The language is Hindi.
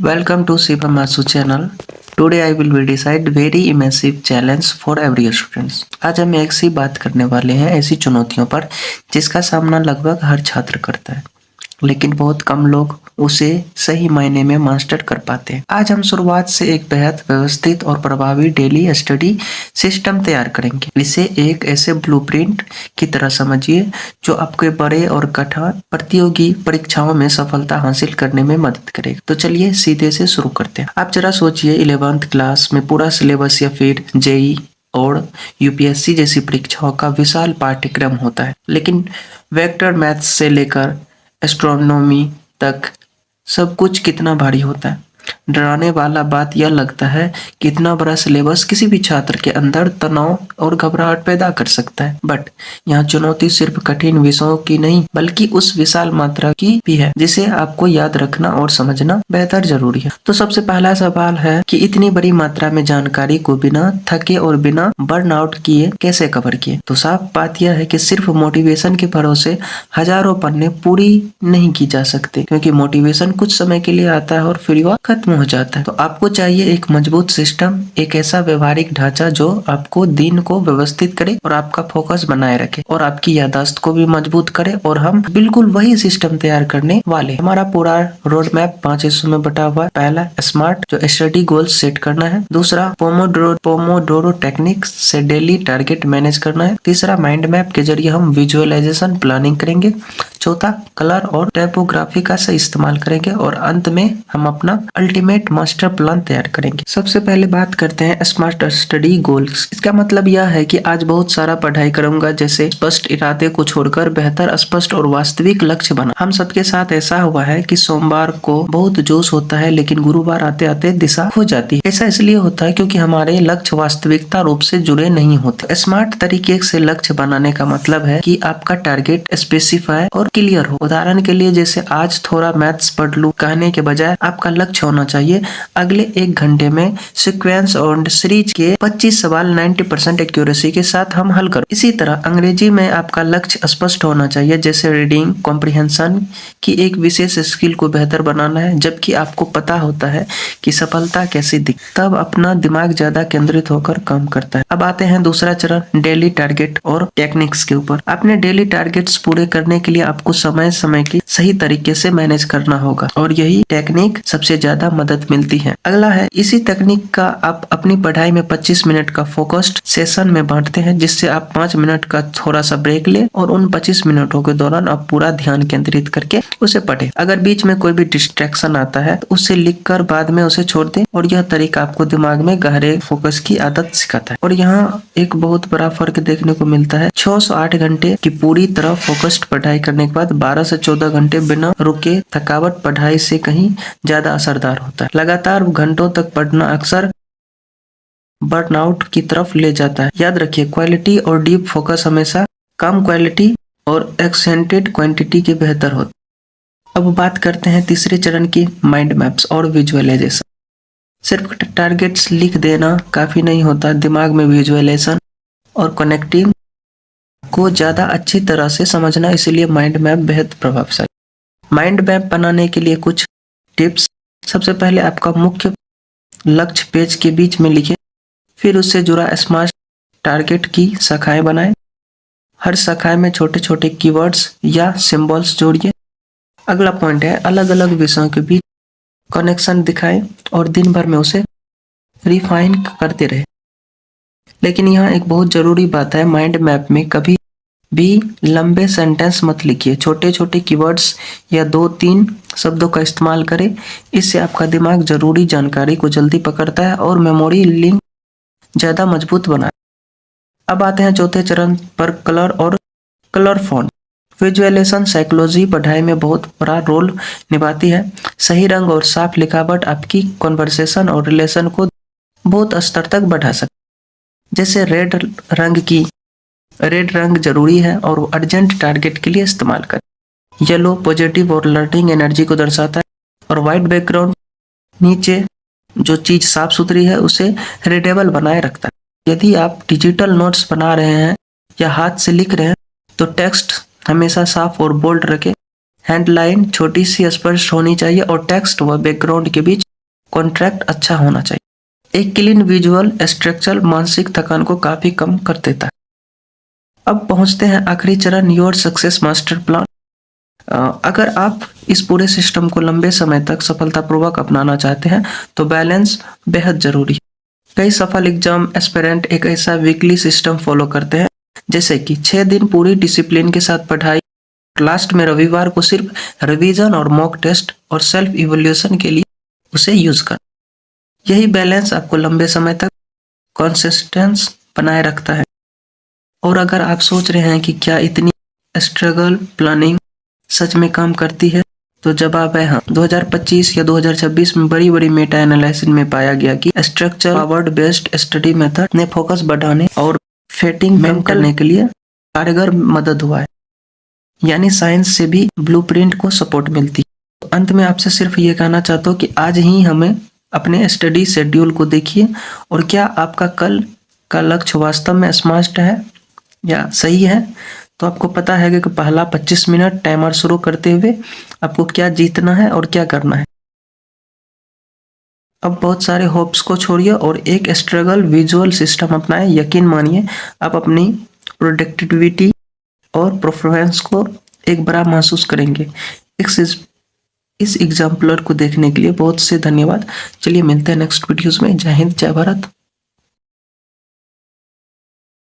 Welcome to Shiva Masu channel. Today I will be decide very immersive challenge for every students. आज हम एक सी बात करने वाले हैं ऐसी चुनौतियों पर जिसका सामना लगभग हर छात्र करता है, लेकिन बहुत कम लोग उसे सही मायने में मास्टर कर पाते हैं। आज हम शुरुआत से एक बेहद व्यवस्थित और प्रभावी डेली स्टडी सिस्टम तैयार करेंगे। इसे एक ऐसे ब्लूप्रिंट की तरह समझिए जो आपके बड़े और कठिन प्रतियोगी परीक्षाओं में सफलता हासिल करने में मदद करेगा। तो चलिए सीधे से शुरू करते हैं। आप जरा सोचिए 11th क्लास में पूरा सिलेबस या फिर जेई और यूपीएससी जैसी परीक्षाओं का विशाल पाठ्यक्रम होता है, लेकिन वेक्टर मैथ्स से लेकर एस्ट्रोनॉमी तक सब कुछ कितना भारी होता है। डराने वाला बात यह लगता है कि इतना बड़ा सिलेबस किसी भी छात्र के अंदर तनाव और घबराहट पैदा कर सकता है। बट यहाँ चुनौती सिर्फ कठिन विषयों की नहीं बल्कि उस विशाल मात्रा की भी है जिसे आपको याद रखना और समझना बेहतर जरूरी है। तो सबसे पहला सवाल है कि इतनी बड़ी मात्रा में जानकारी को बिना थके और बिना बर्न आउट किए कैसे कवर किए। तो साफ बात यह है कि सिर्फ मोटिवेशन के भरोसे हजारों पन्ने पूरी नहीं की जा सकते, क्योंकि मोटिवेशन कुछ समय के लिए आता है और फिर वह खत्म हो जाता है। तो आपको चाहिए एक मजबूत सिस्टम, एक ऐसा व्यवहारिक ढांचा जो आपको दिन को व्यवस्थित करे और आपका फोकस बनाए रखे और आपकी याददाश्त को भी मजबूत करे। और हम बिल्कुल वही सिस्टम तैयार करने वाले। हमारा पूरा रोड मैप 5 हिस्सों में बटा हुआ है। पहला स्मार्ट, जो स्टडी गोल्स सेट करना है। दूसरा पोमोडोरो टेक्निक से डेली टारगेट मैनेज करना है। तीसरा माइंड मैप के जरिए हम विजुअलाइजेशन प्लानिंग करेंगे। चौथा कलर और टाइपोग्राफी का सही इस्तेमाल करेंगे और अंत में हम अपना अल्टीमेट मास्टर प्लान तैयार करेंगे। सबसे पहले बात करते हैं स्मार्ट स्टडी गोल्स। इसका मतलब यह है कि आज बहुत सारा पढ़ाई करूंगा, जैसे स्पष्ट इरादे को छोड़कर बेहतर, स्पष्ट और वास्तविक लक्ष्य बना। हम सबके साथ ऐसा हुआ है कि सोमवार को बहुत जोश होता है लेकिन गुरुवार आते आते दिशा खो जाती है। ऐसा इसलिए होता है क्योंकि हमारे लक्ष्य वास्तविकता रूप से जुड़े नहीं होते। स्मार्ट तरीके से लक्ष्य बनाने का मतलब है कि आपका टारगेट स्पेसिफाई और क्लियर हो। उदाहरण के लिए जैसे आज थोड़ा मैथ्स पढ़ लूं कहने के बजाय आपका लक्ष्य होना चाहिए अगले 1 घंटे में सीक्वेंस और सीरीज के 25 सवाल 90% एक्यूरेसी के साथ हम हल करो। इसी तरह अंग्रेजी में आपका लक्ष्य स्पष्ट होना चाहिए, जैसे रीडिंग कॉम्प्रिहेंशन की एक विशेष स्किल को बेहतर बनाना है, जबकि आपको पता होता है कि सफलता कैसी दिख, तब अपना दिमाग ज्यादा केंद्रित होकर काम करता है। अब आते हैं दूसरा चरण, डेली टारगेट और टेक्निक्स के ऊपर। अपने डेली टारगेट्स पूरे करने के लिए आपको समय समय की सही तरीके से मैनेज करना होगा और यही टेक्निक सबसे ज्यादा मदद मिलती है। अगला है, इसी तकनीक का आप अपनी पढ़ाई में 25 मिनट का फोकस्ड सेशन में बांटते हैं, जिससे आप 5 मिनट का थोड़ा सा ब्रेक ले और उन 25 मिनटों के दौरान आप पूरा ध्यान केंद्रित करके उसे पढ़े। अगर बीच में कोई भी डिस्ट्रैक्शन आता है तो उसे लिखकर बाद में उसे छोड़ दें और यह तरीका आपको दिमाग में गहरे फोकस की आदत सिखाता है। और यहाँ एक बहुत बड़ा फर्क देखने को मिलता है। 6 से 8 घंटे की पूरी तरह फोकस्ड पढ़ाई करने के बाद 12 से 14 घंटे बिना रुके थकावट पढ़ाई से कहीं ज्यादा असरदार होता है। लगातार घंटों तक पढ़ना अक्सर बर्नआउट की तरफ ले जाता है। याद रखिए, क्वालिटी और डीप फोकस हमेशा कम क्वालिटी और एक्सेंटेड क्वांटिटी के बेहतर होता है। अब बात करते हैं तीसरे चरण की, माइंड मैप्स और विजुअलाइजेशन। सिर्फ टारगेट्स लिख देना काफी नहीं होता, दिमाग में विजुअलाइजेशन और कनेक्टिंग को ज्यादा अच्छी तरह से समझना, इसलिए माइंड मैप बेहद प्रभावशाली। माइंड मैप बनाने के लिए कुछ टिप्स। सबसे पहले आपका मुख्य लक्ष्य पेज के बीच में लिखें, फिर उससे जुड़ा स्मार्ट टारगेट की शाखाएं बनाएं। हर शाखाएं में छोटे छोटे कीवर्ड्स या सिंबल्स जोड़िए। अगला पॉइंट है, अलग अलग विषयों के बीच कनेक्शन दिखाएं और दिन भर में उसे रिफाइन करते रहे। लेकिन यहाँ एक बहुत जरूरी बात है, माइंड मैप में कभी भी लंबे सेंटेंस मत लिखिए। छोटे छोटे कीवर्ड्स या 2-3 शब्दों का इस्तेमाल करें। इससे आपका दिमाग जरूरी जानकारी को जल्दी पकड़ता है और मेमोरी लिंक ज्यादा मजबूत बनाए। अब आते हैं चौथे चरण पर, कलर और कलर फॉन्ट। विजुअलाइजेशन साइकोलॉजी पढ़ाई में बहुत बड़ा रोल निभाती है। सही रंग और साफ लिखावट आपकी कॉन्वर्सेशन और रिलेशन को बहुत स्तर तक बढ़ा सकती है। जैसे रेड रंग जरूरी है और अर्जेंट टारगेट के लिए इस्तेमाल करें। येलो पॉजिटिव और लर्निंग एनर्जी को दर्शाता है और व्हाइट बैकग्राउंड नीचे जो चीज साफ सुथरी है उसे रीडेबल बनाए रखता है। यदि आप डिजिटल नोट्स बना रहे हैं या हाथ से लिख रहे हैं तो टेक्स्ट हमेशा साफ और बोल्ड रखें। हेडलाइन छोटी सी स्पष्ट होनी चाहिए और टेक्स्ट व बैकग्राउंड के बीच कॉन्ट्रैक्ट अच्छा होना चाहिए। एक क्लीन विजुअल स्ट्रक्चर मानसिक थकान को काफी कम कर देता है। अब पहुंचते हैं आखिरी चरण, योर सक्सेस मास्टर प्लान। अगर आप इस पूरे सिस्टम को लंबे समय तक सफलतापूर्वक अपनाना चाहते हैं तो बैलेंस बेहद जरूरी है। कई सफल एग्जाम एस्पिरेंट एक ऐसा वीकली सिस्टम फॉलो करते हैं, जैसे कि 6 दिन पूरी डिसिप्लिन के साथ पढ़ाई, लास्ट में रविवार को सिर्फ रिवीजन और मॉक टेस्ट और सेल्फ इवोल्यूशन के लिए उसे यूज कर। यही बैलेंस आपको लंबे समय तक कंसिस्टेंस बनाए रखता है। और अगर आप सोच रहे हैं कि क्या इतनी स्ट्रगल प्लानिंग सच में काम करती है, तो जवाब है हाँ। 2025 या 2026 में बड़ी बड़ी मेटा एनालिसिस में पाया गया कि structure powered based study method ने फोकस बढ़ाने और फेटिंग कम करने के लिए कारगर मदद हुआ है। यानी साइंस से भी ब्लूप्रिंट को सपोर्ट मिलती है। तो अंत में आपसे सिर्फ ये कहना चाहता हूँ कि आज ही हमें अपने स्टडी शेड्यूल को देखिए और क्या आपका कल का लक्ष्य वास्तव में स्मार्ट है या सही है। तो आपको पता है कि पहला 25 मिनट टाइमर शुरू करते हुए आपको क्या जीतना है और क्या करना है। अब बहुत सारे होप्स को छोड़िए और एक स्ट्रगल विजुअल सिस्टम अपनाएं। यकीन मानिए आप अपनी प्रोडक्टिविटी और परफॉर्मेंस को एक बड़ा महसूस करेंगे। इस एग्जाम्पलर को देखने के लिए बहुत से धन्यवाद। चलिए मिलते हैं नेक्स्ट वीडियोस में। जय हिंद, जय भारत।